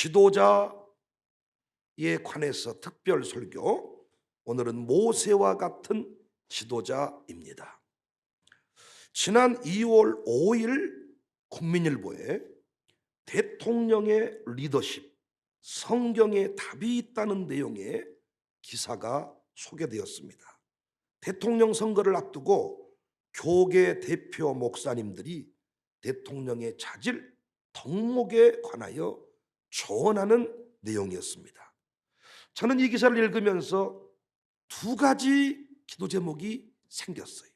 지도자에 관해서 특별 설교, 오늘은 모세와 같은 지도자입니다. 지난 2월 5일 국민일보에 대통령의 리더십, 성경에 답이 있다는 내용의 기사가 소개되었습니다. 대통령 선거를 앞두고 교계 대표 목사님들이 대통령의 자질, 덕목에 관하여 조언하는 내용이었습니다. 저는 이 기사를 읽으면서 두 가지 기도 제목이 생겼어요.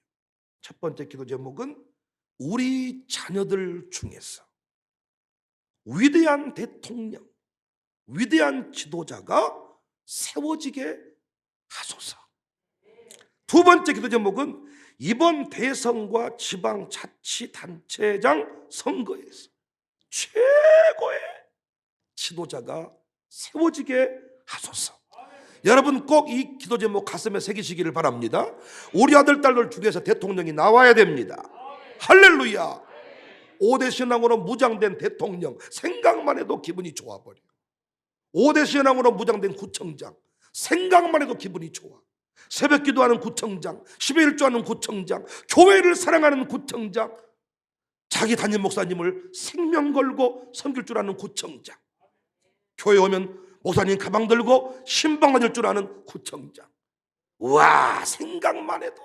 첫 번째 기도 제목은 우리 자녀들 중에서 위대한 대통령, 위대한 지도자가 세워지게 하소서. 두 번째 기도 제목은 이번 대선과 지방자치단체장 선거에서 최고의 지도자가 세워지게 하소서. 여러분 꼭 이 기도 제목 가슴에 새기시기를 바랍니다. 우리 아들 딸들 중에서 대통령이 나와야 됩니다. 할렐루야. 5대 신앙으로 무장된 대통령 생각만 해도 기분이 좋아버려. 5대 신앙으로 무장된 구청장 생각만 해도 기분이 좋아. 새벽 기도하는 구청장, 11조하는 구청장, 교회를 사랑하는 구청장, 자기 담임 목사님을 생명 걸고 섬길 줄 아는 구청장, 교회 오면 목사님 가방 들고 신방 맞을 줄 아는 구청장. 와, 생각만 해도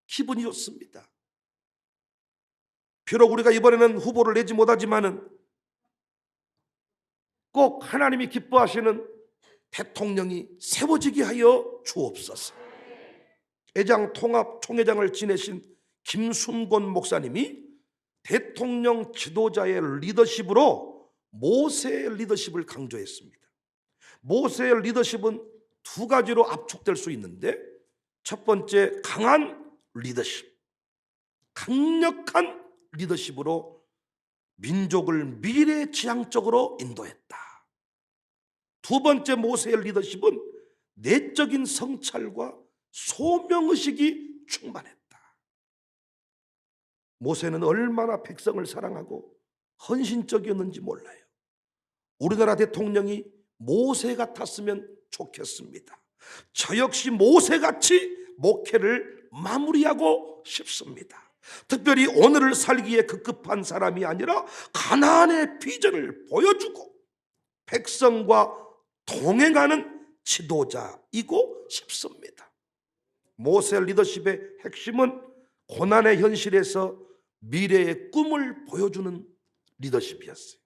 기분이 좋습니다. 비록 우리가 이번에는 후보를 내지 못하지만은 꼭 하나님이 기뻐하시는 대통령이 세워지게 하여 주옵소서. 애장 통합 총회장을 지내신 김순곤 목사님이 대통령 지도자의 리더십으로 모세의 리더십을 강조했습니다. 모세의 리더십은 두 가지로 압축될 수 있는데, 첫 번째 강한 리더십, 강력한 리더십으로 민족을 미래지향적으로 인도했다. 두 번째 모세의 리더십은 내적인 성찰과 소명의식이 충만했다. 모세는 얼마나 백성을 사랑하고 헌신적이었는지 몰라요. 우리나라 대통령이 모세 같았으면 좋겠습니다. 저 역시 모세같이 목회를 마무리하고 싶습니다. 특별히 오늘을 살기에 급급한 사람이 아니라 가나안의 비전을 보여주고 백성과 동행하는 지도자이고 싶습니다. 모세 리더십의 핵심은 고난의 현실에서 미래의 꿈을 보여주는 리더십이었어요.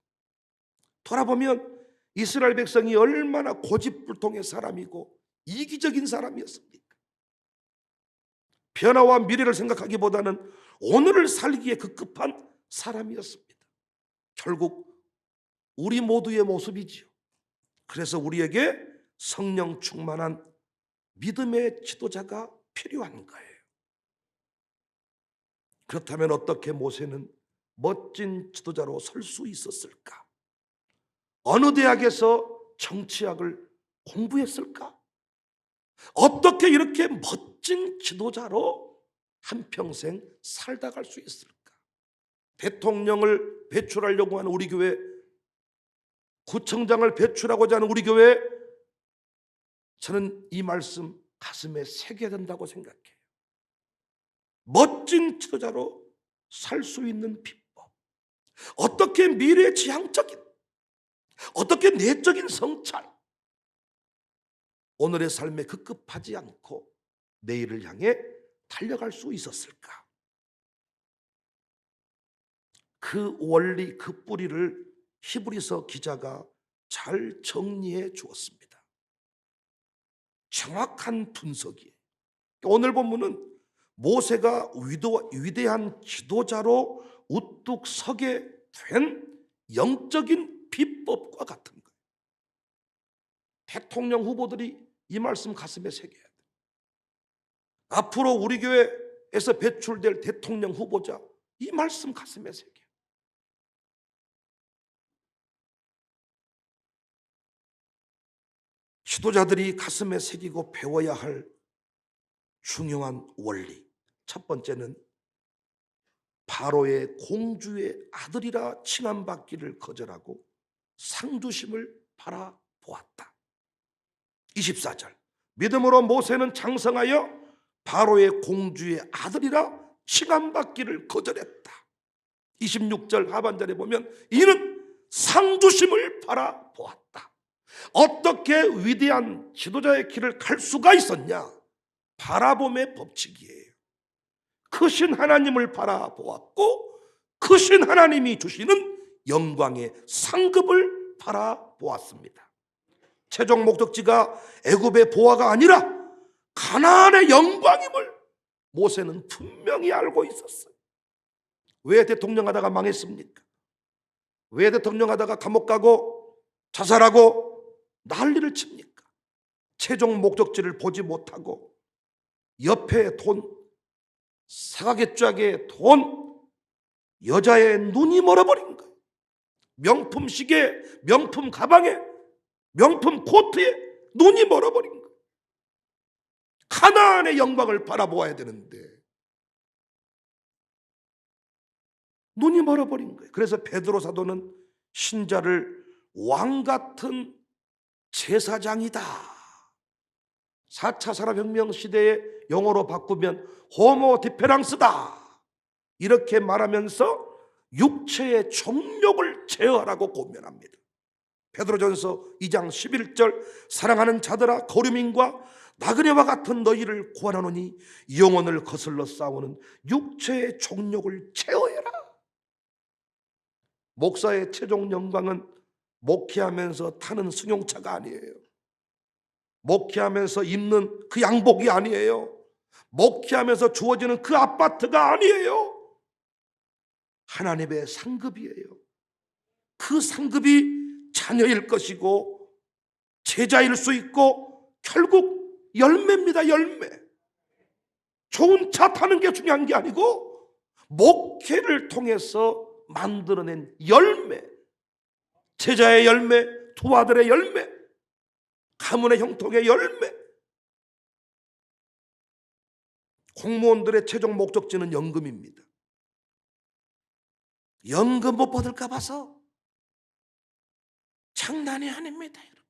돌아보면 이스라엘 백성이 얼마나 고집불통의 사람이고 이기적인 사람이었습니까? 변화와 미래를 생각하기보다는 오늘을 살기에 급급한 사람이었습니다. 결국 우리 모두의 모습이지요. 그래서 우리에게 성령 충만한 믿음의 지도자가 필요한 거예요. 그렇다면 어떻게 모세는 멋진 지도자로 설 수 있었을까? 어느 대학에서 정치학을 공부했을까? 어떻게 이렇게 멋진 지도자로 한평생 살다 갈 수 있을까? 대통령을 배출하려고 하는 우리 교회, 구청장을 배출하고자 하는 우리 교회, 저는 이 말씀 가슴에 새겨야 된다고 생각해요. 멋진 지도자로 살 수 있는 비법, 어떻게 미래지향적인, 어떻게 내적인 성찰, 오늘의 삶에 급급하지 않고 내일을 향해 달려갈 수 있었을까? 그 원리, 그 뿌리를 히브리서 기자가 잘 정리해 주었습니다. 정확한 분석이에요. 오늘 본문은 모세가 위대한 지도자로 우뚝 서게 된 영적인 비법과 같은 거예요. 대통령 후보들이 이 말씀 가슴에 새겨야 돼요. 앞으로 우리 교회에서 배출될 대통령 후보자, 이 말씀 가슴에 새겨요. 지도자들이 가슴에 새기고 배워야 할 중요한 원리, 첫 번째는 바로의 공주의 아들이라 칭함받기를 거절하고 상 주심을 바라보았다. 24절 믿음으로 모세는 장성하여 바로의 공주의 아들이라 칭함받기를 거절했다. 26절 하반절에 보면 이는 상 주심을 바라보았다. 어떻게 위대한 지도자의 길을 갈 수가 있었냐? 바라봄의 법칙이에요. 크신 하나님을 바라보았고 크신 하나님이 주시는 영광의 상급을 바라보았습니다. 최종 목적지가 애굽의 보화가 아니라 가나안의 영광임을 모세는 분명히 알고 있었어요. 왜 대통령 하다가 망했습니까? 왜 대통령 하다가 감옥 가고 자살하고 난리를 칩니까? 최종 목적지를 보지 못하고 옆에 돈, 사각의 돈, 여자의 눈이 멀어버린 거예요. 명품 시계, 명품 가방에, 명품 코트에 눈이 멀어버린 거예요. 가나안의 영광을 바라보아야 되는데 눈이 멀어버린 거예요. 그래서 베드로 사도는 신자를 왕 같은 제사장이다. 4차 산업혁명 시대의 영어로 바꾸면 호모 디페랑스다. 이렇게 말하면서 육체의 정욕을 제어하라고 권면합니다. 베드로전서 2장 11절 사랑하는 자들아 거류민과 나그네와 같은 너희를 구하노니 영혼을 거슬러 싸우는 육체의 정욕을 제어해라. 목사의 최종 영광은 목회하면서 타는 승용차가 아니에요. 목회하면서 입는 그 양복이 아니에요. 목회하면서 주어지는 그 아파트가 아니에요. 하나님의 상급이에요. 그 상급이 자녀일 것이고 제자일 수 있고 결국 열매입니다. 열매. 좋은 차 타는 게 중요한 게 아니고 목회를 통해서 만들어낸 열매, 제자의 열매, 두 아들의 열매, 가문의 형통의 열매. 공무원들의 최종 목적지는 연금입니다. 연금 못 받을까 봐서 장난이 아닙니다. 여러분,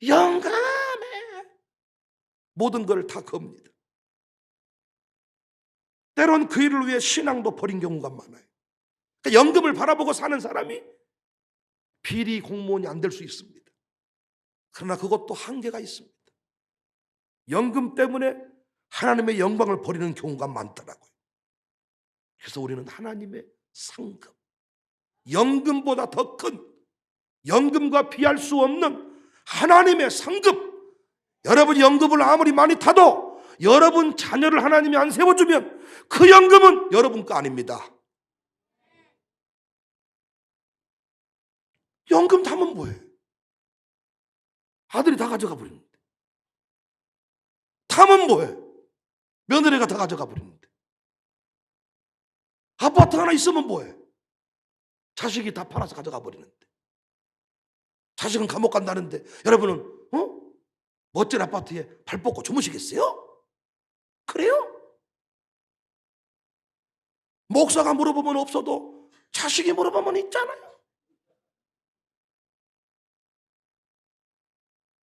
연금에 모든 걸 다 겁니다. 때론 그 일을 위해 신앙도 버린 경우가 많아요. 그러니까 연금을 바라보고 사는 사람이 비리 공무원이 안 될 수 있습니다. 그러나 그것도 한계가 있습니다. 연금 때문에 하나님의 영광을 버리는 경우가 많더라고요. 그래서 우리는 하나님의 상급, 연금보다 더 큰, 연금과 비할 수 없는 하나님의 상급. 여러분이 연금을 아무리 많이 타도 여러분 자녀를 하나님이 안 세워주면 그 연금은 여러분 거 아닙니다. 연금 타면 뭐해? 아들이 다 가져가 버리는데. 타면 뭐해? 며느리가 다 가져가 버리는데. 아파트 하나 있으면 뭐해? 자식이 다 팔아서 가져가 버리는데. 자식은 감옥 간다는데 여러분은 멋진 아파트에 발 뻗고 주무시겠어요? 그래요? 목사가 물어보면 없어도 자식이 물어보면 있잖아요.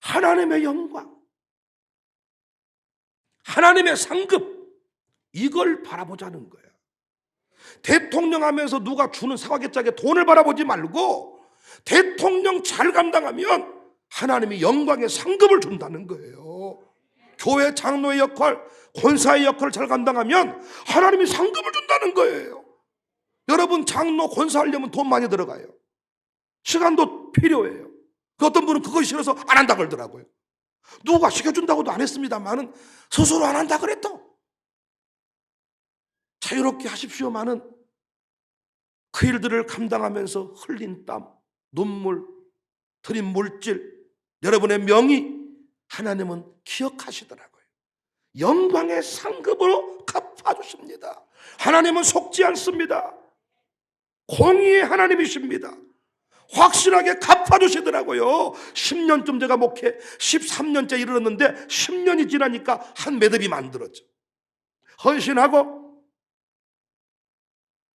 하나님의 영광, 하나님의 상급, 이걸 바라보자는 거예요. 대통령 하면서 누가 주는 사과개짝에 돈을 바라보지 말고 대통령 잘 감당하면 하나님이 영광의 상급을 준다는 거예요. 교회 장로의 역할, 권사의 역할을 잘 감당하면 하나님이 상급을 준다는 거예요. 여러분 장로 권사하려면 돈 많이 들어가요. 시간도 필요해요. 그 어떤 분은 그거 싫어서 안 한다 그러더라고요. 누가 시켜준다고도 안 했습니다만은 스스로 안 한다 그랬다. 자유롭게 하십시오만은 그 일들을 감당하면서 흘린 땀, 눈물, 들인 물질, 여러분의 명의 하나님은 기억하시더라고요. 영광의 상급으로 갚아주십니다. 하나님은 속지 않습니다. 공의의 하나님이십니다. 확실하게 갚아주시더라고요. 10년쯤 제가 목회 13년째 이르렀는데 10년이 지나니까 한 매듭이 만들어져. 헌신하고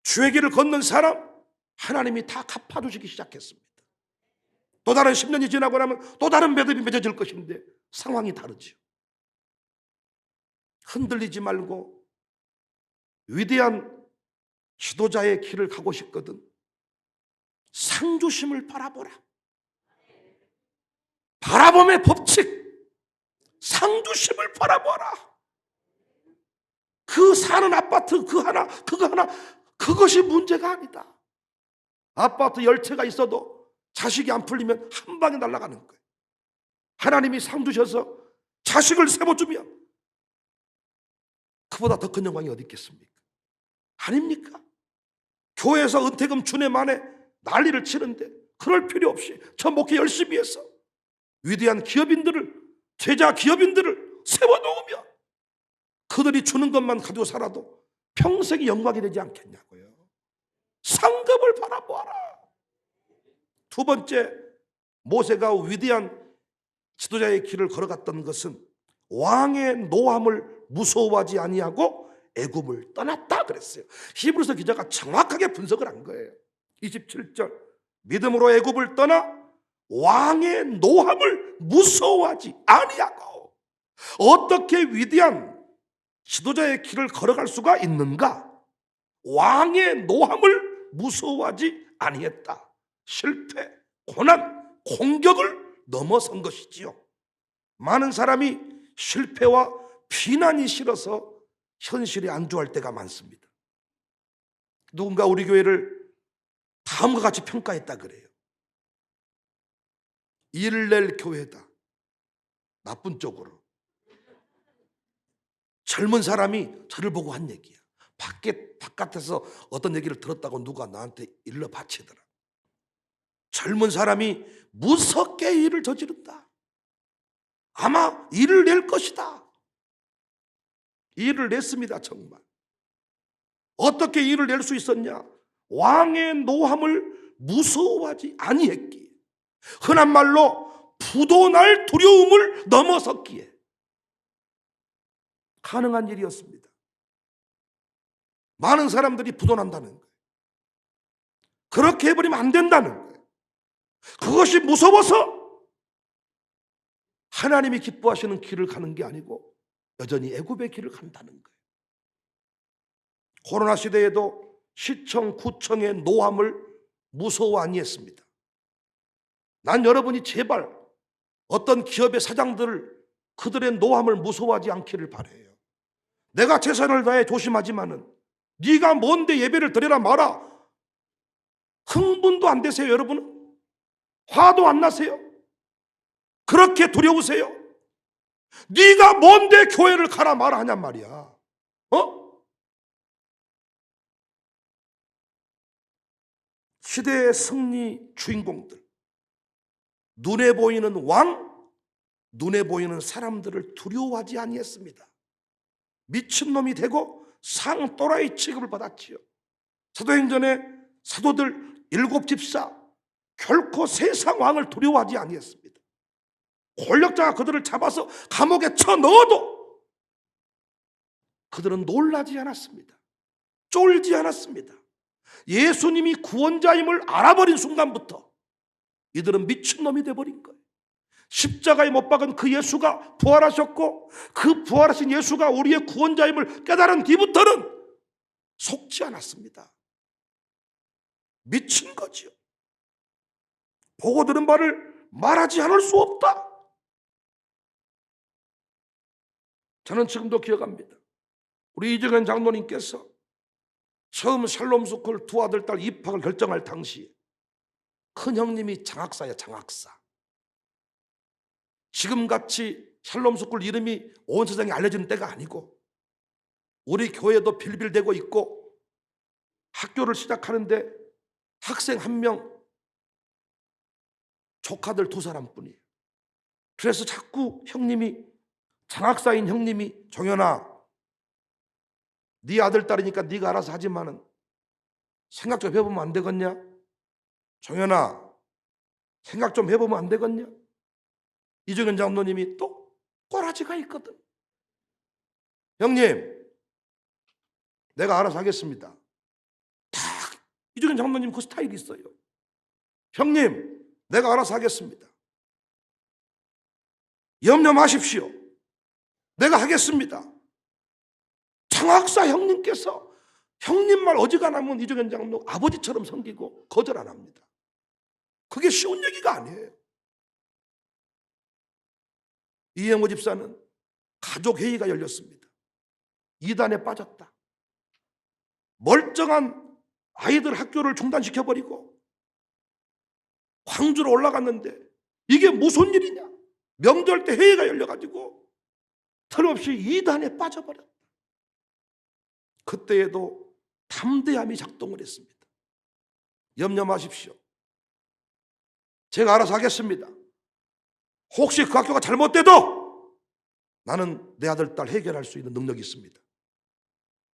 주의 길을 걷는 사람 하나님이 다 갚아주시기 시작했습니다. 또 다른 10년이 지나고 나면 또 다른 매듭이 맺어질 것인데 상황이 다르죠. 흔들리지 말고 위대한 지도자의 길을 가고 싶거든 상주심을 바라보라. 바라봄의 법칙, 상주심을 바라보라. 그 사는 아파트 그거 하나 그것이 문제가 아니다. 아파트 10채가 있어도 자식이 안 풀리면 한 방에 날아가는 거예요. 하나님이 상 주셔서 자식을 세워주면 그보다 더 큰 영광이 어디 있겠습니까? 아닙니까? 교회에서 은퇴금 준회 만에 난리를 치는데 그럴 필요 없이 저 목회 열심히 해서 위대한 기업인들을, 제자 기업인들을 세워놓으면 그들이 주는 것만 가지고 살아도 평생이 영광이 되지 않겠냐고요. 상급을 바라보아라. 두 번째, 모세가 위대한 지도자의 길을 걸어갔던 것은 왕의 노함을 무서워하지 아니하고 애굽을 떠났다 그랬어요. 히브리서 기자가 정확하게 분석을 한 거예요. 27절, 믿음으로 애굽을 떠나 왕의 노함을 무서워하지 아니하고. 어떻게 위대한 지도자의 길을 걸어갈 수가 있는가? 왕의 노함을 무서워하지 아니했다. 실패, 고난, 공격을 넘어선 것이지요. 많은 사람이 실패와 비난이 싫어서 현실에 안주할 때가 많습니다. 누군가 우리 교회를 다음과 같이 평가했다 그래요. 일낼 교회다. 나쁜 쪽으로. 젊은 사람이 저를 보고 한 얘기야. 바깥에서 어떤 얘기를 들었다고 누가 나한테 일러 바치더라. 젊은 사람이 무섭게 일을 저지른다. 아마 일을 낼 것이다. 일을 냈습니다. 정말. 어떻게 일을 낼 수 있었냐? 왕의 노함을 무서워하지 아니했기에, 흔한 말로 부도날 두려움을 넘어섰기에 가능한 일이었습니다. 많은 사람들이 부도난다는 거예요. 그렇게 해버리면 안 된다는 거예요. 그것이 무서워서 하나님이 기뻐하시는 길을 가는 게 아니고 여전히 애굽의 길을 간다는 거예요. 코로나 시대에도 시청, 구청의 노함을 무서워 아니했습니다. 난 여러분이 제발 어떤 기업의 사장들을 그들의 노함을 무서워하지 않기를 바라요. 내가 최선을 다해 조심하지만은 네가 뭔데 예배를 드려라 마라. 흥분도 안 되세요, 여러분은? 화도 안 나세요? 그렇게 두려우세요? 네가 뭔데 교회를 가라 마라 하냔 말이야. 시대의 승리 주인공들, 눈에 보이는 왕, 눈에 보이는 사람들을 두려워하지 아니했습니다. 미친놈이 되고 상또라이 취급을 받았지요. 사도행전에 사도들 7집사 결코 세상 왕을 두려워하지 아니했습니다. 권력자가 그들을 잡아서 감옥에 쳐넣어도 그들은 놀라지 않았습니다. 쫄지 않았습니다. 예수님이 구원자임을 알아버린 순간부터 이들은 미친놈이 돼버린 거예요. 십자가에 못 박은 그 예수가 부활하셨고 그 부활하신 예수가 우리의 구원자임을 깨달은 뒤부터는 속지 않았습니다. 미친 거지요. 보고 들은 바를 말하지 않을 수 없다. 저는 지금도 기억합니다. 우리 이정현 장로님께서 처음 샬롬 스쿨 두 아들 딸 입학을 결정할 당시에 큰 형님이 장학사야, 장학사. 지금같이 샬롬 스쿨 이름이 온 세상에 알려지는 때가 아니고 우리 교회도 빌빌대고 있고 학교를 시작하는데 학생 1명, 조카들 2사람뿐이에요. 그래서 자꾸 형님이, 장학사인 형님이, 정연아, 네 아들 딸이니까 네가 알아서 하지만은 생각 좀 해보면 안 되겠냐? 정연아, 생각 좀 해보면 안 되겠냐? 이정현 장로님이 또 꼬라지가 있거든. 형님, 내가 알아서 하겠습니다. 딱 이종현 장로님 그 스타일이 있어요. 형님, 내가 알아서 하겠습니다. 염려 마십시오. 내가 하겠습니다. 장학사 형님께서 형님 말 어지간하면 이종현 장로 아버지처럼 섬기고 거절 안 합니다. 그게 쉬운 얘기가 아니에요. 이영호 집사는 가족회의가 열렸습니다. 이단에 빠졌다. 멀쩡한 아이들 학교를 중단시켜버리고 광주로 올라갔는데 이게 무슨 일이냐. 명절 때 회의가 열려가지고 틀림없이 이단에 빠져버렸다. 그때에도 담대함이 작동을 했습니다. 염려 마십시오. 제가 알아서 하겠습니다. 혹시 그 학교가 잘못돼도 나는 내 아들, 딸 해결할 수 있는 능력이 있습니다.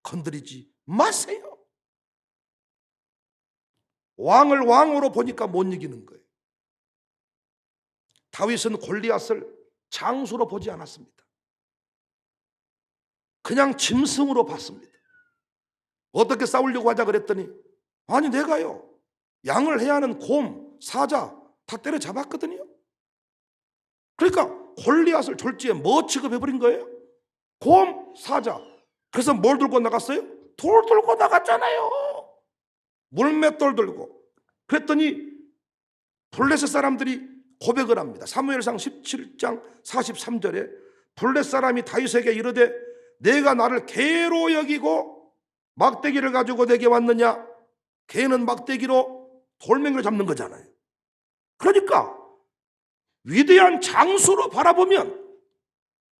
건드리지 마세요. 왕을 왕으로 보니까 못 이기는 거예요. 다윗은 골리앗을 장수로 보지 않았습니다. 그냥 짐승으로 봤습니다. 어떻게 싸우려고 하자 그랬더니 아니 내가요 양을 해야 하는 곰, 사자 다 때려잡았거든요. 그러니까 골리앗을 졸지에 뭐 취급해버린 거예요? 곰, 사자. 그래서 뭘 들고 나갔어요? 돌 들고 나갔잖아요. 물맷돌 들고. 그랬더니 블레셋 사람들이 고백을 합니다. 사무엘상 17장 43절에 블레셋 사람이 다윗에게 이르되 내가 나를 개로 여기고 막대기를 가지고 내게 왔느냐. 개는 막대기로 돌멩이를 잡는 거잖아요. 그러니까 위대한 장수로 바라보면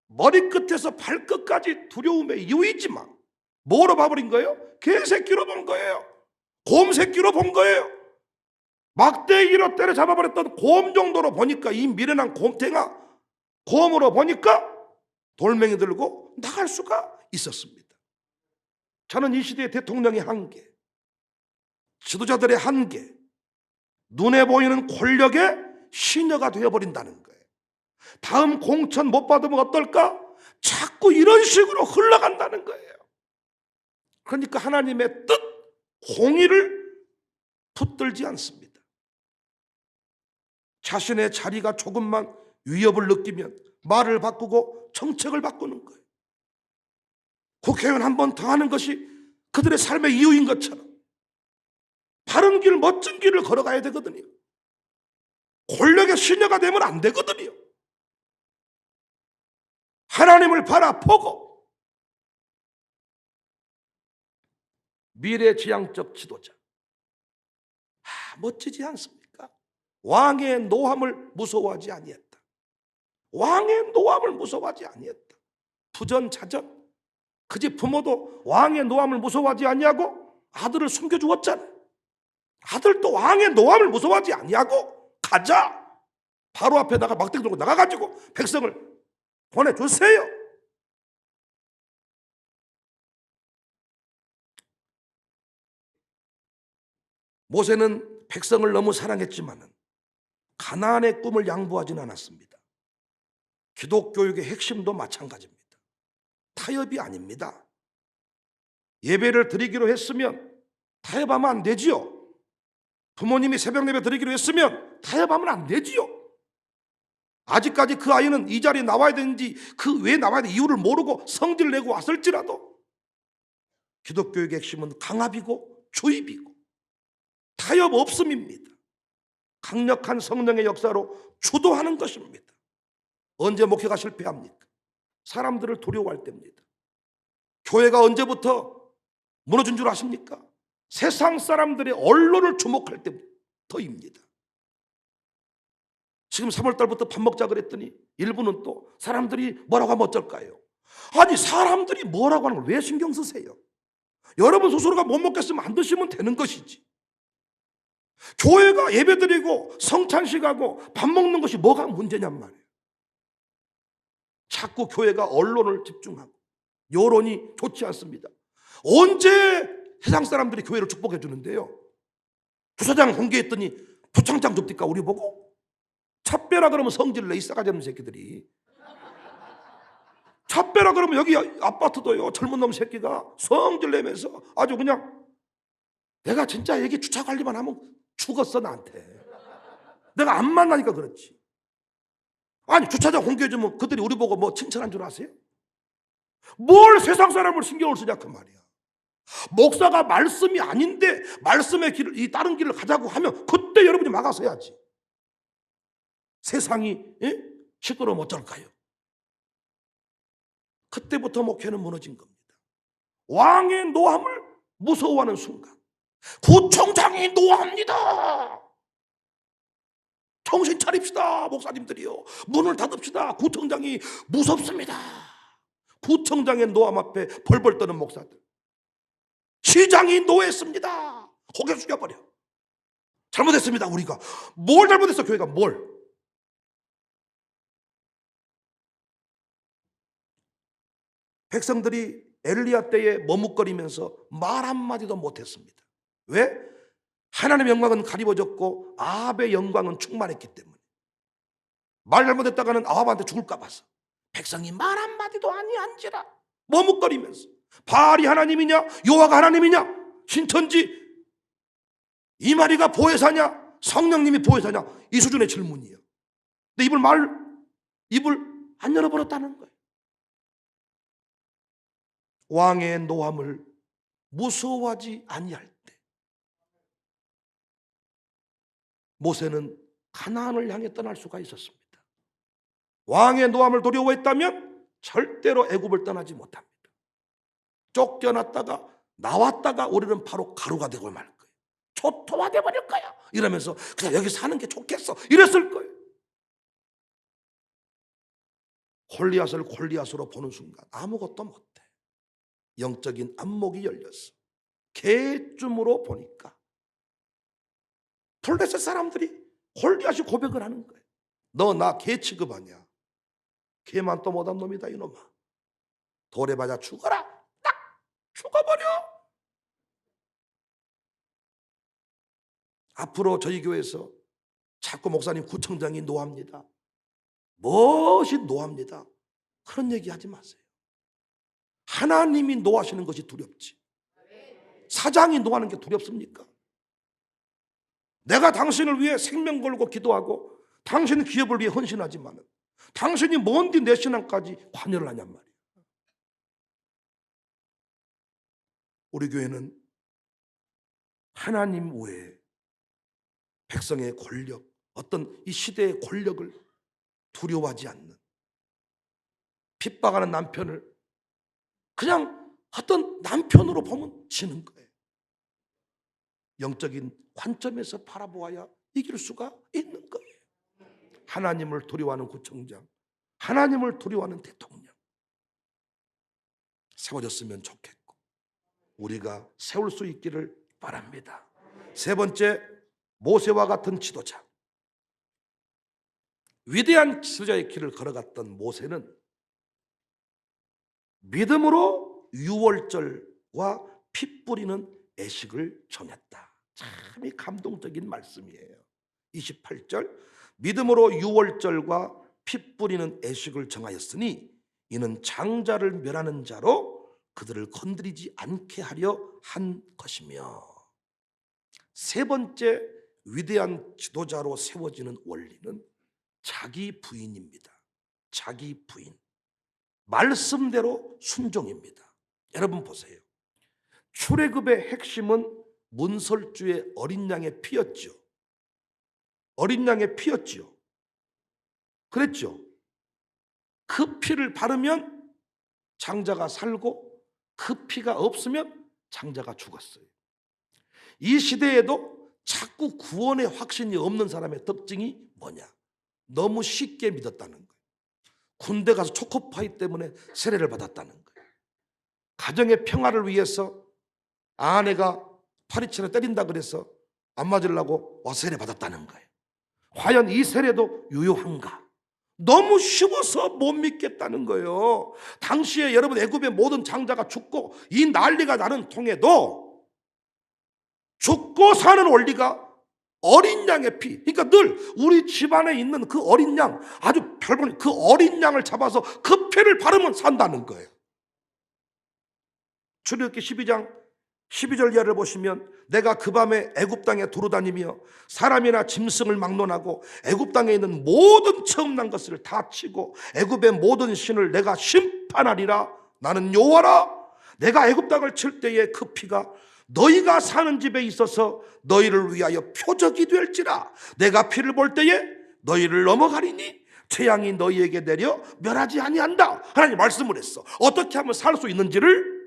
머리끝에서 발끝까지 두려움의 이유이지만 뭐로 봐버린 거예요? 개새끼로 본 거예요. 곰새끼로 본 거예요. 막대기로 때려잡아버렸던 곰 정도로 보니까 이 미련한 곰탱아 곰으로 보니까 돌멩이 들고 나갈 수가 있었습니다. 저는 이 시대의 대통령의 한계, 지도자들의 한계, 눈에 보이는 권력의 시녀가 되어버린다는 거예요. 다음 공천 못 받으면 어떨까? 자꾸 이런 식으로 흘러간다는 거예요. 그러니까 하나님의 뜻, 공의를 붙들지 않습니다. 자신의 자리가 조금만 위협을 느끼면 말을 바꾸고 정책을 바꾸는 거예요. 국회의원 한 번 더 하는 것이 그들의 삶의 이유인 것처럼 바른 길, 멋진 길을 걸어가야 되거든요. 권력의 시녀가 되면 안 되거든요. 하나님을 바라보고 미래지향적 지도자. 멋지지 않습니까? 왕의 노함을 무서워하지 아니했다. 왕의 노함을 무서워하지 아니했다. 부전자전. 그 집 부모도 왕의 노함을 무서워하지 아니하고 아들을 숨겨주었잖아요. 아들도 왕의 노함을 무서워하지 아니하고 가자. 바로 앞에 나가 막대기 들고 나가가지고 백성을 보내주세요. 모세는 백성을 너무 사랑했지만 가나안의 꿈을 양보하지는 않았습니다. 기독교육의 핵심도 마찬가지입니다. 타협이 아닙니다. 예배를 드리기로 했으면 타협하면 안 되지요. 부모님이 새벽 예배 드리기로 했으면 타협하면 안 되지요. 아직까지 그 아이는 이 자리에 나와야 되는지 그 왜 나와야 되는지 이유를 모르고 성질 내고 왔을지라도 기독교육의 핵심은 강압이고 주입이고 타협 없음입니다. 강력한 성령의 역사로 주도하는 것입니다. 언제 목회가 실패합니까? 사람들을 두려워할 때입니다. 교회가 언제부터 무너진 줄 아십니까? 세상 사람들의 언론을 주목할 때부터입니다. 지금 3월달부터 밥 먹자 그랬더니 일부는 또 사람들이 뭐라고 하면 어쩔까요? 아니 사람들이 뭐라고 하는 걸 왜 신경 쓰세요? 여러분 스스로가 못 먹겠으면 안 드시면 되는 것이지. 교회가 예배드리고 성찬식하고 밥 먹는 것이 뭐가 문제냔 말이에요. 자꾸 교회가 언론을 집중하고 여론이 좋지 않습니다. 언제 세상 사람들이 교회를 축복해 주는데요? 주차장 공개했더니 부창장 줍니까 우리 보고? 찹배라 그러면 성질을 내 이 싸가지 없는 새끼들이. 찹배라 그러면 여기 아파트도요 젊은 놈 새끼가 성질 내면서 아주 그냥 내가 진짜 여기 주차 관리만 하면 죽었어 나한테. 내가 안 만나니까 그렇지. 아니 주차장 공개해주면 그들이 우리 보고 뭐 칭찬한 줄 아세요? 뭘 세상 사람을 신경을 쓰냐 그 말이야. 목사가 말씀이 아닌데 말씀의 길을 이 다른 길을 가자고 하면 그때 여러분이 막아서야지. 세상이 시끄러우면 어쩔까요? 그때부터 목회는 무너진 겁니다. 왕의 노함을 무서워하는 순간 구청장이 노합니다. 정신 차립시다 목사님들이요. 문을 닫읍시다. 구청장이 무섭습니다. 구청장의 노함 앞에 벌벌 떠는 목사들. 시장이 노했습니다. 고개 숙여버려. 잘못했습니다 우리가. 뭘 잘못했어 교회가 뭘. 백성들이 엘리야 때에 머뭇거리면서 말 한마디도 못했습니다. 왜? 하나님의 영광은 가리워졌고 아합의 영광은 충만했기 때문에. 말 잘못했다가는 아합한테 죽을까 봐서 백성이 말 한마디도 아니한지라 머뭇거리면서 바알이 하나님이냐 여호와가 하나님이냐 신천지 이마리가 보혜사냐 성령님이 보혜사냐 이 수준의 질문이에요. 근데 입을 안 열어버렸다는 거예요. 왕의 노함을 무서워하지 아니할 때 모세는 가나안을 향해 떠날 수가 있었습니다. 왕의 노함을 두려워했다면 절대로 애굽을 떠나지 못합니다. 쫓겨났다가 나왔다가 우리는 바로 가루가 되고 말 거예요. 초토화돼 버릴 거야 이러면서 그냥 여기 사는 게 좋겠어 이랬을 거예요. 골리앗을 골리앗으로 보는 순간 아무것도 못해. 영적인 안목이 열렸어. 개쯤으로 보니까 블레셋 사람들이 골리앗이 고백을 하는 거예요. 너 나 개 취급하냐? 개만 또 못한 놈이다 이놈아. 돌에 맞아 죽어라. 딱 죽어버려. 앞으로 저희 교회에서 자꾸 목사님 구청장이 노합니다. 무엇이 노합니다. 그런 얘기 하지 마세요. 하나님이 노하시는 것이 두렵지. 사장이 노하는 게 두렵습니까? 내가 당신을 위해 생명 걸고 기도하고 당신 기업을 위해 헌신하지만 당신이 뭔디 내 신앙까지 관여를 하냔 말이에요. 우리 교회는 하나님 외에 백성의 권력, 어떤 이 시대의 권력을 두려워하지 않는, 핍박하는 남편을 그냥 어떤 남편으로 보면 지는 거예요. 영적인 관점에서 바라보아야 이길 수가 있는 거예요. 하나님을 두려워하는 구청장, 하나님을 두려워하는 대통령 세워졌으면 좋겠고 우리가 세울 수 있기를 바랍니다. 세 번째, 모세와 같은 지도자. 위대한 지도자의 길을 걸어갔던 모세는 믿음으로 유월절과 피 뿌리는 애식을 정했다. 참이 감동적인 말씀이에요. 28절, 믿음으로 유월절과 피 뿌리는 애식을 정하였으니 이는 장자를 멸하는 자로 그들을 건드리지 않게 하려 한 것이며. 세 번째 위대한 지도자로 세워지는 원리는 자기 부인입니다. 자기 부인. 말씀대로 순종입니다. 여러분 보세요. 출애굽의 핵심은 문설주의 어린 양의 피였죠. 어린 양의 피였죠. 그랬죠. 그 피를 바르면 장자가 살고 그 피가 없으면 장자가 죽었어요. 이 시대에도 자꾸 구원의 확신이 없는 사람의 특징이 뭐냐? 너무 쉽게 믿었다는 거예요. 군대 가서 초코파이 때문에 세례를 받았다는 거예요. 가정의 평화를 위해서 아내가 파리채로 때린다 그래서 안 맞으려고 와서 세례 받았다는 거예요. 과연 이 세례도 유효한가? 너무 쉬워서 못 믿겠다는 거예요. 당시에 여러분 애굽의 모든 장자가 죽고 이 난리가 나는 통에도 죽고 사는 원리가 어린 양의 피. 그러니까 늘 우리 집안에 있는 그 어린 양, 아주 별본 그 어린 양을 잡아서 그 피를 바르면 산다는 거예요. 출애굽기 12장 12절 이하를 보시면 내가 그 밤에 애굽 땅에 두루다니며 사람이나 짐승을 막론하고 애굽 땅에 있는 모든 처음 난 것을 다 치고 애굽의 모든 신을 내가 심판하리라. 나는 여호와라. 내가 애굽 땅을 칠 때에 그 피가 너희가 사는 집에 있어서 너희를 위하여 표적이 될지라. 내가 피를 볼 때에 너희를 넘어가리니 재앙이 너희에게 내려 멸하지 아니한다. 하나님 말씀을 했어. 어떻게 하면 살 수 있는지를.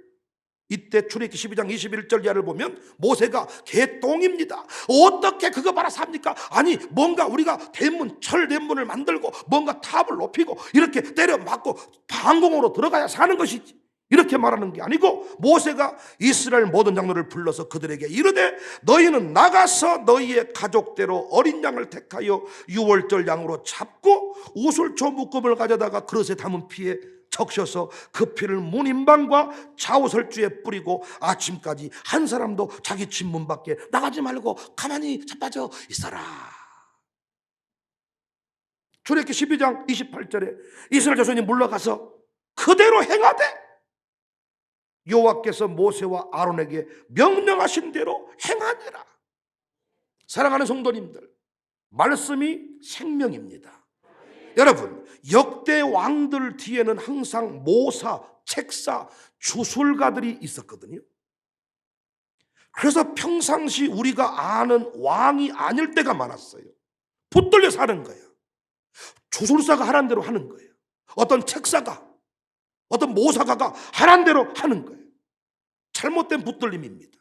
이때 출애굽기 12장 21절 이하를 보면 모세가 개똥입니다. 어떻게 그거 바라 삽니까? 아니 뭔가 우리가 철 대문을 만들고 뭔가 탑을 높이고 이렇게 때려 맞고 방공으로 들어가야 사는 것이지, 이렇게 말하는 게 아니고 모세가 이스라엘 모든 장로를 불러서 그들에게 이르되 너희는 나가서 너희의 가족대로 어린 양을 택하여 유월절 양으로 잡고 우슬초 묶음을 가져다가 그릇에 담은 피에 적셔서 그 피를 문인방과 좌우설주에 뿌리고 아침까지 한 사람도 자기 집 문 밖에 나가지 말고 가만히 자빠져 있어라. 출애굽기 12장 28절에 이스라엘 자손이 물러가서 그대로 행하되 여호와께서 모세와 아론에게 명령하신 대로 행하니라. 사랑하는 성도님들, 말씀이 생명입니다. 여러분, 역대 왕들 뒤에는 항상 모사, 책사, 주술가들이 있었거든요. 그래서 평상시 우리가 아는 왕이 아닐 때가 많았어요. 붙들려 사는 거예요. 주술사가 하라는 대로 하는 거예요. 어떤 책사가, 어떤 모사가가 하라는 대로 하는 거예요. 잘못된 붙들림입니다.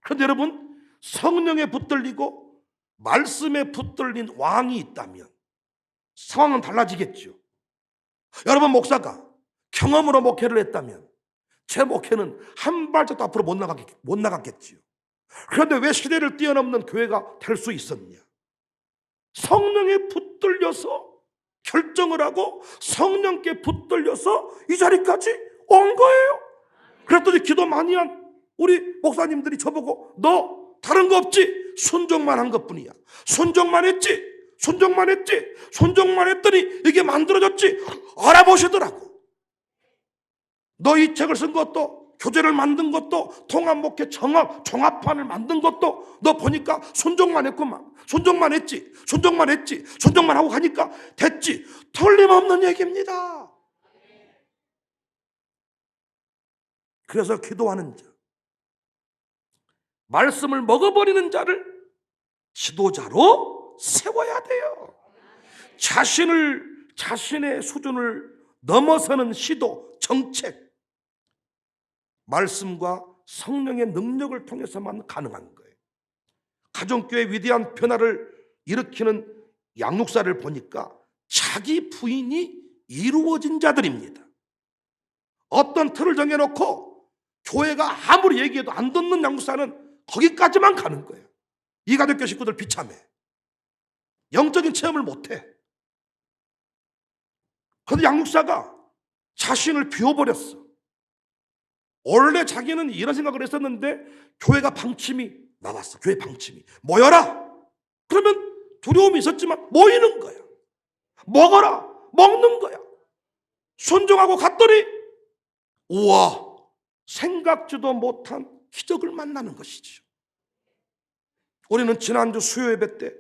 그런데 여러분, 성령에 붙들리고 말씀에 붙들린 왕이 있다면 상황은 달라지겠죠. 여러분, 목사가 경험으로 목회를 했다면 제 목회는 한 발짝도 앞으로 못 나갔겠지요. 그런데 왜 시대를 뛰어넘는 교회가 될 수 있었냐? 성령에 붙들려서 결정을 하고 성령께 붙들려서 이 자리까지 온 거예요. 그랬더니 기도 많이 한 우리 목사님들이 저보고 너 다른 거 없지? 순종만 한 것뿐이야. 순종만 했지? 순종만 했더니 이게 만들어졌지? 알아보시더라고. 너 이 책을 쓴 것도, 교재를 만든 것도, 통합목회 종합판을 만든 것도 너 보니까 순종만 했구만. 순종만 하고 가니까 됐지. 틀림없는 얘기입니다. 그래서 기도하는 자, 말씀을 먹어버리는 자를 지도자로 세워야 돼요. 자신의 수준을 넘어서는 시도, 정책, 말씀과 성령의 능력을 통해서만 가능한 거예요. 가정교회의 위대한 변화를 일으키는 양육사를 보니까 자기 부인이 이루어진 자들입니다. 어떤 틀을 정해놓고 교회가 아무리 얘기해도 안 듣는 양육사는 거기까지만 가는 거예요. 이 가족교 식구들 비참해. 영적인 체험을 못해. 그런데 양육사가 자신을 비워버렸어. 원래 자기는 이런 생각을 했었는데 교회가 방침이 나왔어. 교회 방침이 모여라. 그러면 두려움이 있었지만 모이는 거야. 먹어라. 먹는 거야. 순종하고 갔더니 우와, 생각지도 못한 기적을 만나는 것이죠. 우리는 지난주 수요 예배 때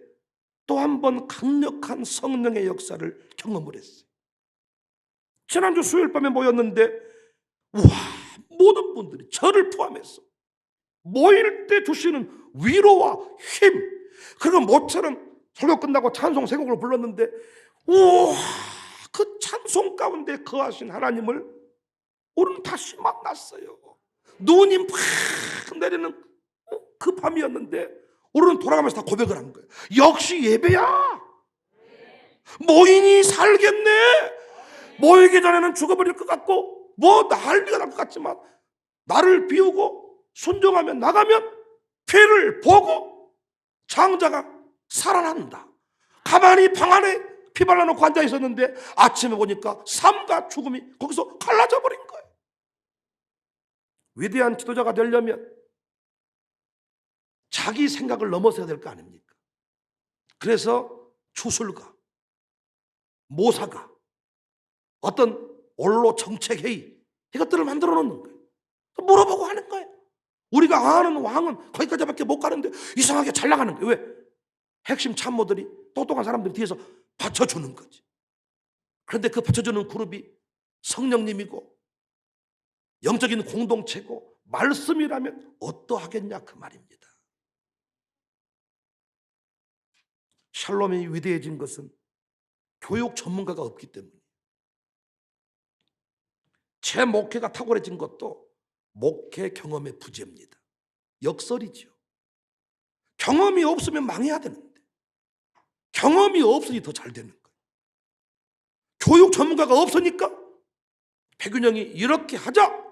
또 한 번 강력한 성령의 역사를 경험을 했어요. 지난주 수요일 밤에 모였는데 우와, 모든 분들이 저를 포함해서 모일 때 주시는 위로와 힘, 그리고 모처럼 설교 끝나고 찬송 세 곡을 불렀는데 우와, 그 찬송 가운데 거하신 하나님을 우리는 다시 만났어요. 눈이 팍 내리는 그 밤이었는데 우리는 돌아가면서 다 고백을 한 거예요. 역시 예배야. 모이니 살겠네. 모이기 전에는 죽어버릴 것 같고 뭐 난리가 날 것 같지만 나를 비우고 순종하면 나가면 피를 보고 장자가 살아난다. 가만히 방 안에 피 발라놓고 앉아 있었는데 아침에 보니까 삶과 죽음이 거기서 갈라져 버린 거예요. 위대한 지도자가 되려면 자기 생각을 넘어서야 될 거 아닙니까? 그래서 주술가, 모사가, 어떤 원로 정책회의 이것들을 만들어 놓는 거예요. 물어보고 하는 거예요. 우리가 아는 왕은 거기까지밖에 못 가는데 이상하게 잘 나가는 거예요. 왜? 핵심 참모들이, 똑똑한 사람들이 뒤에서 받쳐주는 거지. 그런데 그 받쳐주는 그룹이 성령님이고 영적인 공동체고 말씀이라면 어떠하겠냐 그 말입니다. 샬롬이 위대해진 것은 교육 전문가가 없기 때문에, 제 목회가 탁월해진 것도 목회 경험의 부재입니다. 역설이죠. 경험이 없으면 망해야 되는데 경험이 없으니 더 잘 되는 거예요. 교육 전문가가 없으니까 백윤영이 이렇게 하자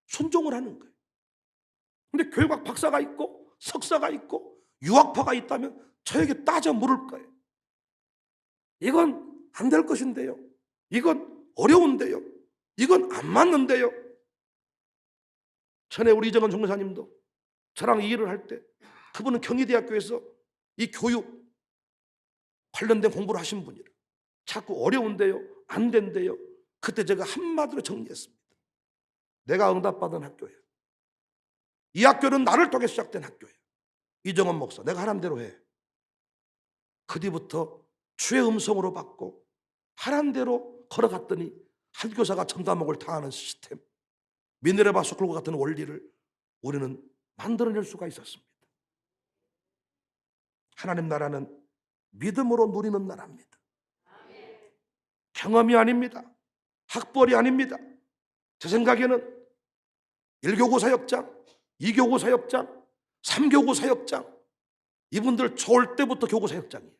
순종을 하는 거예요. 근데 교육학 박사가 있고 석사가 있고 유학파가 있다면 저에게 따져 물을 거예요. 이건 안 될 것인데요, 이건 어려운데요, 이건 안 맞는데요. 전에 우리 이정은 종사님도 저랑 이 일을 할 때, 그분은 경희대학교에서 이 교육 관련된 공부를 하신 분이라 자꾸 어려운데요, 안 된대요. 그때 제가 한마디로 정리했습니다. 내가 응답받은 학교야. 이 학교는 나를 통해 시작된 학교야. 이정원 목사, 내가 하란 대로 해. 그 뒤부터 주의 음성으로 받고 하란 대로 걸어갔더니 한 교사가 전과목을 다하는 시스템, 미네르바 스쿨과 같은 원리를 우리는 만들어낼 수가 있었습니다. 하나님 나라는 믿음으로 누리는 나라입니다. 경험이 아닙니다. 학벌이 아닙니다. 제 생각에는 1교구 사역장, 2교구 사역장, 3교구 사역장, 이분들 좋을 때부터 교구 사역장이에요.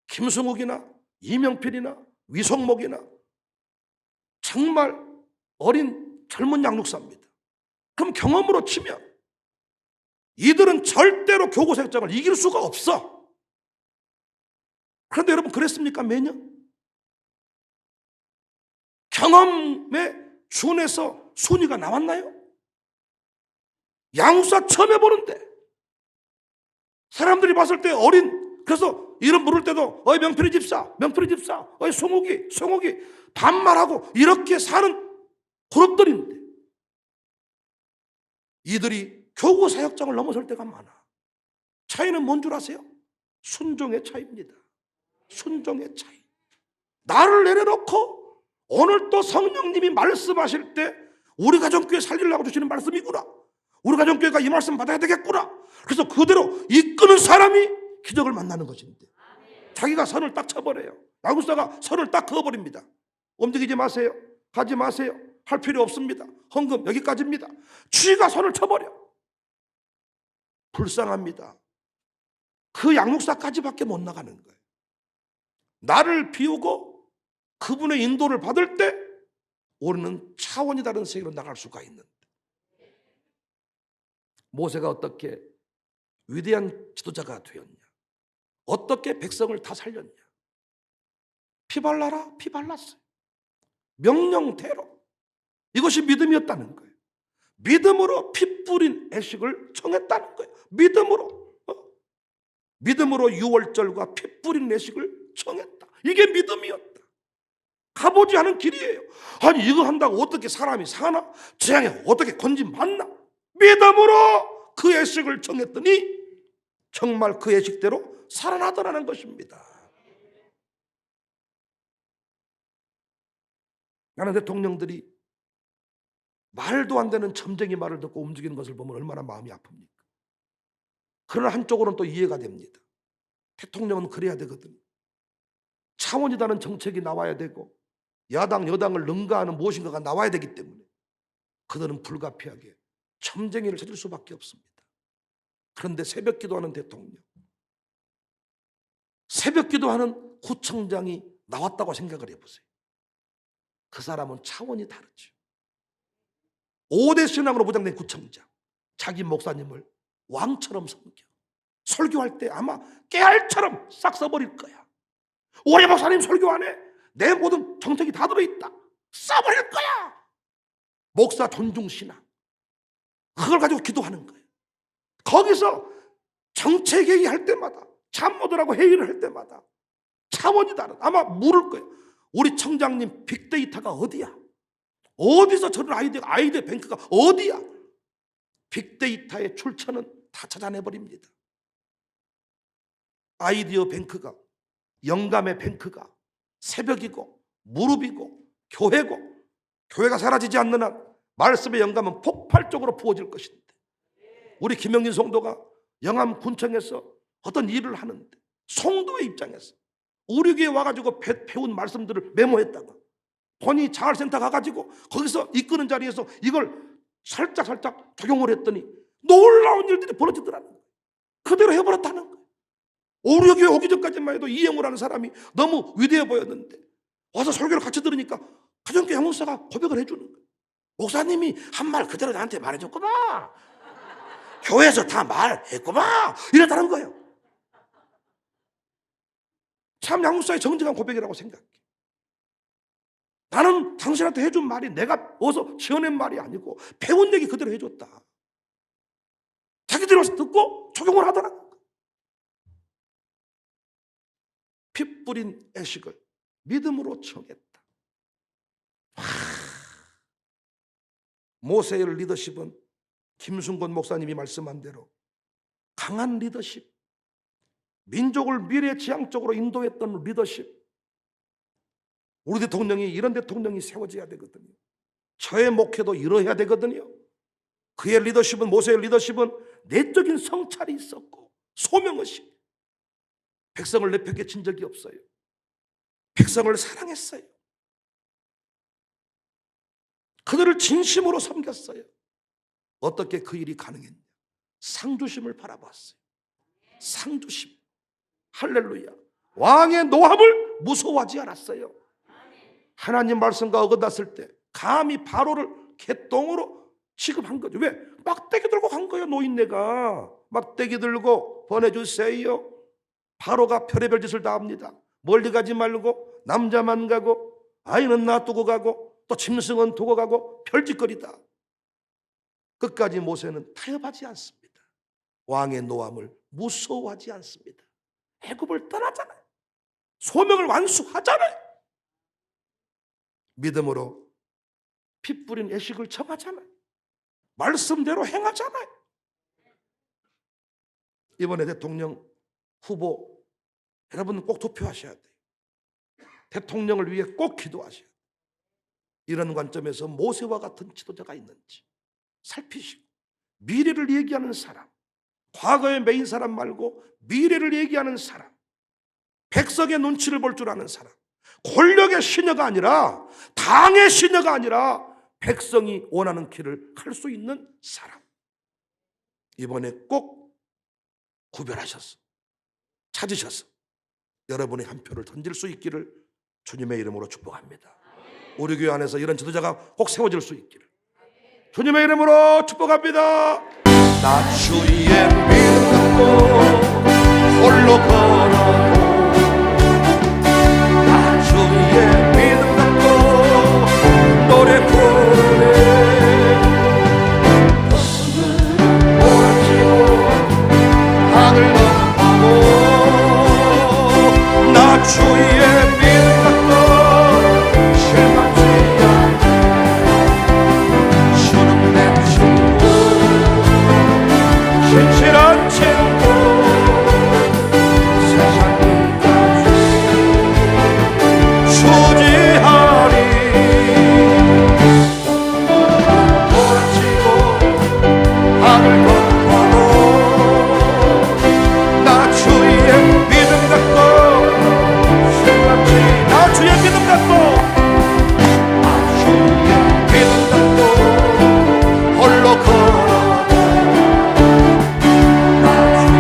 김승욱이나 이명필이나 위성목이나 정말 어린 젊은 양육사입니다. 그럼 경험으로 치면 이들은 절대로 교구 사역장을 이길 수가 없어. 그런데 여러분, 그랬습니까? 매년 경험에 준해서 순위가 나왔나요? 양육사 처음 해보는데 사람들이 봤을 때 어린, 그래서 이름 부를 때도 어이 명필이 집사, 명필이 집사, 어이 송옥이, 송옥이 반말하고 이렇게 사는 그룹들인데 이들이 교구 사역장을 넘어설 때가 많아. 차이는 뭔 줄 아세요? 순종의 차이입니다. 순종의 차이. 나를 내려놓고 오늘 또 성령님이 말씀하실 때 우리 가정교회 살리려고 주시는 말씀이구나, 우리 가정교회가 이 말씀 받아야 되겠구나, 그래서 그대로 이끄는 사람이 기적을 만나는 것인데 자기가 선을 딱 쳐버려요. 양육사가 선을 딱 그어버립니다. 움직이지 마세요, 가지 마세요, 할 필요 없습니다, 헌금 여기까지입니다. 쥐가 선을 쳐버려. 불쌍합니다. 그 양육사까지밖에 못 나가는 거예요. 나를 비우고 그분의 인도를 받을 때 우리는 차원이 다른 세계로 나갈 수가 있는데, 모세가 어떻게 위대한 지도자가 되었냐, 어떻게 백성을 다 살렸냐. 피 발라라, 피 발랐어요. 명령대로. 이것이 믿음이었다는 거예요. 믿음으로 피 뿌린 애식을 청했다는 거예요. 믿음으로. 믿음으로 유월절과 피 뿌린 애식을 청했다. 이게 믿음이었다. 가보지 않은 길이에요. 아니 이거 한다고 어떻게 사람이 사나? 재앙에 어떻게 건진받나? 믿음으로 그 애식을 청했더니 정말 그 애식대로 살아나더라는 것입니다. 나는 대통령들이 말도 안 되는 점쟁이 말을 듣고 움직이는 것을 보면 얼마나 마음이 아픕니까? 그러나 한쪽으로는 또 이해가 됩니다. 대통령은 그래야 되거든. 차원이 다른 정책이 나와야 되고 야당 여당을 능가하는 무엇인가가 나와야 되기 때문에 그들은 불가피하게 점쟁이를 찾을 수밖에 없습니다. 그런데 새벽 기도하는 대통령, 새벽 기도하는 구청장이 나왔다고 생각을 해보세요. 그 사람은 차원이 다르죠. 5대 신앙으로 보장된 구청장, 자기 목사님을 왕처럼 섬겨. 설교할 때 아마 깨알처럼 싹 써버릴 거야. 우리 목사님 설교 안에 내 모든 정책이 다 들어있다, 써버릴 거야. 목사 존중 신앙, 그걸 가지고 기도하는 거예요. 거기서 정책 회의할 때마다, 참모들하고 회의를 할 때마다 차원이 다른, 아마 물을 거예요. 우리 청장님 빅데이터가 어디야? 어디서 저런 아이디어 뱅크가 어디야? 빅데이터의 출처는 다 찾아내버립니다. 아이디어 뱅크가, 영감의 뱅크가 새벽이고 무릎이고 교회고, 교회가 사라지지 않는 한 말씀의 영감은 폭발적으로 부어질 것인데, 우리 김영진 성도가 영암 군청에서 어떤 일을 하는데 성도의 입장에서 우리 교회에 와가지고 배운 말씀들을 메모했다가 본인이 자활센터 가가지고 거기서 이끄는 자리에서 이걸 살짝 적용을 했더니 놀라운 일들이 벌어지더라는 거예요. 그대로 해버렸다는 거예요. 우리 교회 오기 전까지만 해도 이영우라는 사람이 너무 위대해 보였는데 와서 설교를 같이 들으니까 가정교회 영목사가 고백을 해주는 거예요. 목사님이 한 말 그대로 나한테 말해줬구나, 교회에서 다 말했구나, 이랬다는 거예요. 참 양목사의 정직한 고백이라고 생각해. 나는 당신한테 해준 말이 내가 어서 지어낸 말이 아니고 배운 얘기 그대로 해줬다. 자기들이 와서 듣고 적용을 하더라는 거예요. 피 뿌린 애식을 믿음으로 청했다. 모세의 리더십은 김순곤 목사님이 말씀한 대로 강한 리더십, 민족을 미래지향적으로 인도했던 리더십. 우리 대통령이 이런 대통령이 세워져야 되거든요. 저의 목회도 이러해야 되거든요. 그의 리더십은, 모세의 리더십은 내적인 성찰이 있었고 소명의식. 백성을 내팽개친 적이 없어요. 백성을 사랑했어요. 그들을 진심으로 섬겼어요. 어떻게 그 일이 가능했냐? 상주심을 바라봤어요. 상주심. 할렐루야. 왕의 노함을 무서워하지 않았어요. 하나님 말씀과 어긋났을 때 감히 바로를 개똥으로 취급한 거죠. 왜? 막대기 들고 간 거예요. 노인네가 막대기 들고 보내주세요. 바로가 별의별 짓을 다 합니다. 멀리 가지 말고 남자만 가고 아이는 놔두고 가고 또 짐승은 두고 가고 별짓거리다. 끝까지 모세는 타협하지 않습니다. 왕의 노함을 무서워하지 않습니다. 애굽을 떠나잖아요. 소명을 완수하잖아요. 믿음으로 피 뿌린 애식을 청하잖아요. 말씀대로 행하잖아요. 이번에 대통령 후보 여러분 꼭 투표하셔야 돼요. 대통령을 위해 꼭 기도하셔야 돼요. 이런 관점에서 모세와 같은 지도자가 있는지 살피시고, 미래를 얘기하는 사람, 과거에 매인 사람 말고 미래를 얘기하는 사람, 백성의 눈치를 볼 줄 아는 사람, 권력의 시녀가 아니라 당의 시녀가 아니라 백성이 원하는 길을 갈 수 있는 사람, 이번에 꼭 구별하셔서 찾으셔서 여러분의 한 표를 던질 수 있기를 주님의 이름으로 축복합니다. 우리 교회 안에서 이런 지도자가 꼭 세워질 수 있기를 주님의 이름으로 축복합니다. 나 주의 믿음 갖고 홀로 걸어도, 나 주의 믿음 갖고 노래 부르네. 너는 몰아치고 하늘 넘어가고, 나 주의 믿음 갖고 실망치 않네. 주는 내 친구, 진실한 친구, 세상이 다 주지하리. 몰아치고 하늘 걷고도 나 주의 믿음 갖고 실망치, 나 주의 믿음 갖고, 나 주의 믿음 갖고 홀로 걸어도, 나 주의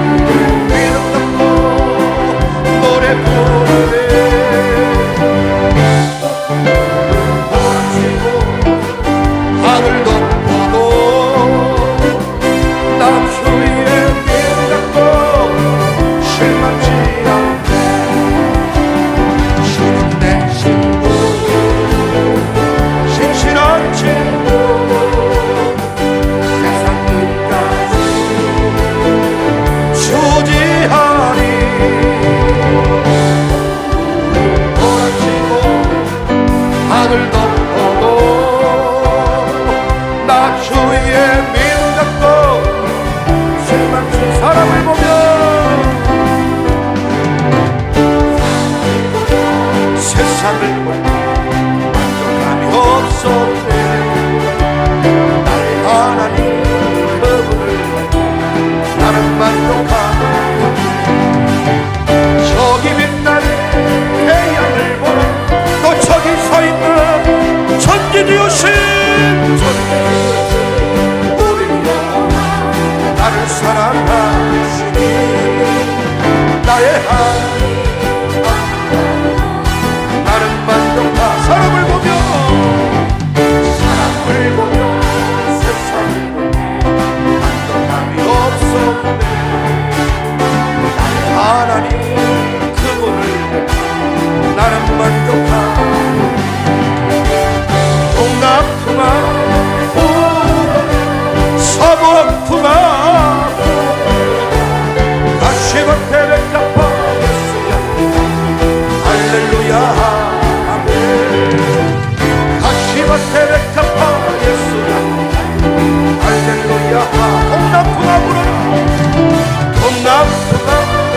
겁나 부나 불어라. 겁나 부나